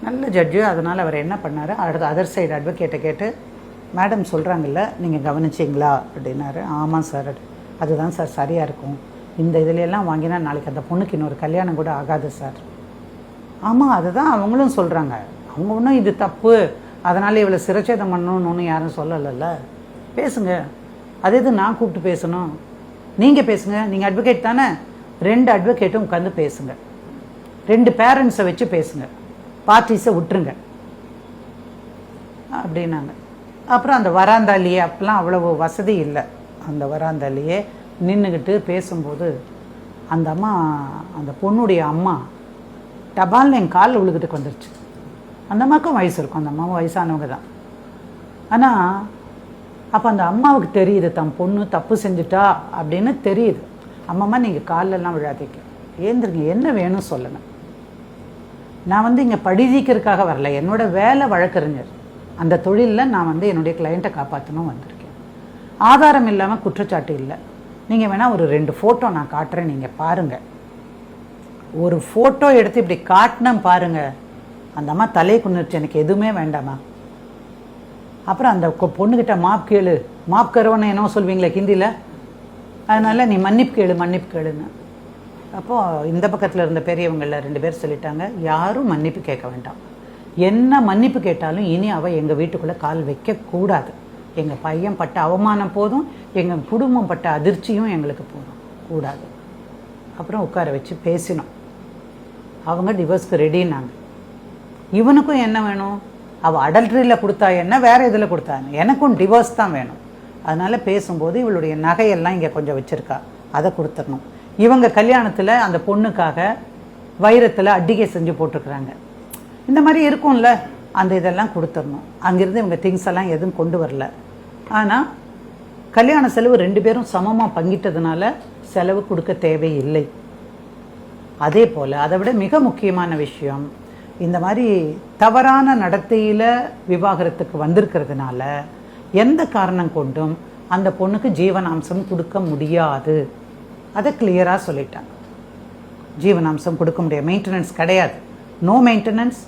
நல்ல ஜட்ஜு. அதனால் அவர் என்ன பண்ணார், அடுத்த அதர் சைடு அட்வொகேட்டை கேட்டு, மேடம் சொல்கிறாங்கல்ல, நீங்கள் கவனிச்சிங்களா அப்படின்னாரு. ஆமாம் சார், அதுதான் சார் சரியாக இருக்கும். இந்த இதுலையெல்லாம் வாங்கினா நாளைக்கு அந்த பொண்ணுக்கு இன்னொரு கல்யாணம் கூட ஆகாது சார். ஆமாம், அதுதான் அவங்களும் சொல்கிறாங்க. அவங்க ஒன்றும் இது தப்பு, அதனால் இவளை சிரச்சேதம் பண்ணணும்னு ஒன்றும் யாரும் சொல்லலைல்ல. பேசுங்க. அது எது நான் கூப்பிட்டு பேசணும்? நீங்கள் பேசுங்க, நீங்கள் அட்வொகேட் தானே. 2 அட்வொகேட்டும் உட்காந்து பேசுங்க, 2 பேரண்ட்ஸை வச்சு பேசுங்க, பார்ட்டிஸை விட்டுருங்க அப்படின்னாங்க. அப்புறம் அந்த வராந்தாலேயே, அப்பெல்லாம் அவ்வளவு வசதி இல்லை, அந்த வராந்தாலேயே நின்றுக்கிட்டு பேசும்போது அந்த அம்மா, அந்த பொண்ணுடைய அம்மா டபால்னு என் காலில் விழுகிட்டு வந்துருச்சு. அந்த அம்மாவுக்கும் வயசு இருக்கும், அந்த அம்மாவும் வயசானவங்க தான். ஆனால் அப்போ அந்த அம்மாவுக்கு தெரியுது தன் பொண்ணு தப்பு செஞ்சுட்டா அப்படின்னு தெரியுது. அம்மாம்மா நீங்கள் காலெல்லாம் விழாதீங்க, ஏந்திருங்க, என்ன வேணும் சொல்லுங்கள். நான் இங்கே படிதிக்கிறதுக்காக வரல, என்னோட வேலை வழக்கறிஞர். அந்த தொழிலில் நான் என்னுடைய கிளையண்ட்டை காப்பாற்றணும் வந்திருக்கேன். ஆதாரம் இல்லாமல் குற்றச்சாட்டு இல்லை. நீங்கள் வேணால் ஒரு 2 ஃபோட்டோ நான் காட்டுறேன், நீங்கள் பாருங்கள். ஒரு ஃபோட்டோ எடுத்து இப்படி காட்டினேன் பாருங்கள். அந்த அம்மா தலையை குன்னிருச்சு, எனக்கு எதுவுமே வேண்டாமா. அப்புறம் அந்த பொண்ணுக்கிட்ட மாப் கேளு, மாப் கருவன்னு என்னவோ சொல்வீங்களே ஹிந்தியில், அதனால் நீ மன்னிப்பு கேளு, மன்னிப்பு கேளுன்னு. அப்போது இந்த பக்கத்தில் இருந்த பெரியவங்களில் 2 பேர் சொல்லிட்டாங்க, யாரும் மன்னிப்பு கேட்க வேண்டாம். என்ன மன்னிப்பு கேட்டாலும் இனி அவள் எங்கள் வீட்டுக்குள்ளே கால் வைக்கக்கூடாது. எங்கள் பையன் பட்ட அவமானம் போதும், எங்கள் குடும்பம் பட்ட அதிர்ச்சியும் எங்களுக்கு போதும், கூடாது. அப்புறம் உட்கார வச்சு பேசினோம். அவங்க டிவோர்ஸ்க்கு ரெடின்னாங்க. இவனுக்கும் என்ன வேணும், அவள் அடல்ட்ரியில் கொடுத்தா என்ன, வேறு இதில் கொடுத்தா என்ன, எனக்கும் டிவோர்ஸ் தான் வேணும். அதனால் பேசும்போது இவளுடைய நகையெல்லாம் இங்கே கொஞ்சம் வச்சுருக்கா, அதை கொடுத்துடணும். இவங்க கல்யாணத்தில் அந்த பொண்ணுக்காக வைரத்தில் அட்டிகை செஞ்சு போட்டிருக்குறாங்க. இந்த மாதிரி இருக்கும்ல, அந்த இதெல்லாம் கொடுத்துடணும். அங்கேருந்து இவங்க திங்ஸ் எல்லாம் எதுவும் கொண்டு வரல. ஆனால் கல்யாண செலவு 2 பேரும் சமமாக பங்கிட்டதுனால செலவு கொடுக்க தேவையில்லை. அதே போல் அதை விட மிக முக்கியமான விஷயம், இந்த மாதிரி தவறான நடத்தையில் விவாகரத்துக்கு வந்திருக்கிறதுனால எந்த காரணம் கொண்டும் அந்த பொண்ணுக்கு ஜீவனாம்சம் கொடுக்க முடியாது. அதை கிளியராக சொல்லிட்டாங்க. ஜீவனாம்சம் கொடுக்க முடியாது, மெயின்டெனன்ஸ் கிடையாது. நோ மெயின்டெனன்ஸ்,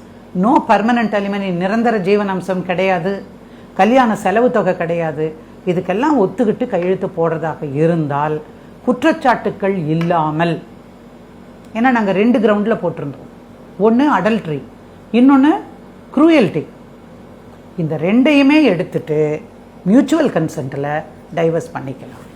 நோ பர்மனன்ட் அலிமனி, நிரந்தர ஜீவனாம்சம் கிடையாது, கல்யாண செலவு தொகை கிடையாது. இதுக்கெல்லாம் ஒத்துக்கிட்டு கையெழுத்து போடுறதாக இருந்தால் குற்றச்சாட்டுக்கள் இல்லாமல், ஏன்னா நாங்கள் 2 கிரவுண்டில் போட்டிருந்தோம். ஒன்று அடல்ட்ரி, இன்னொன்று க்ரூயல்ட்டி. இந்த 2ஐயுமே எடுத்துட்டு மியூச்சுவல் கன்சென்ட்டில் டைவர்ஸ் பண்ணிக்கலாம்.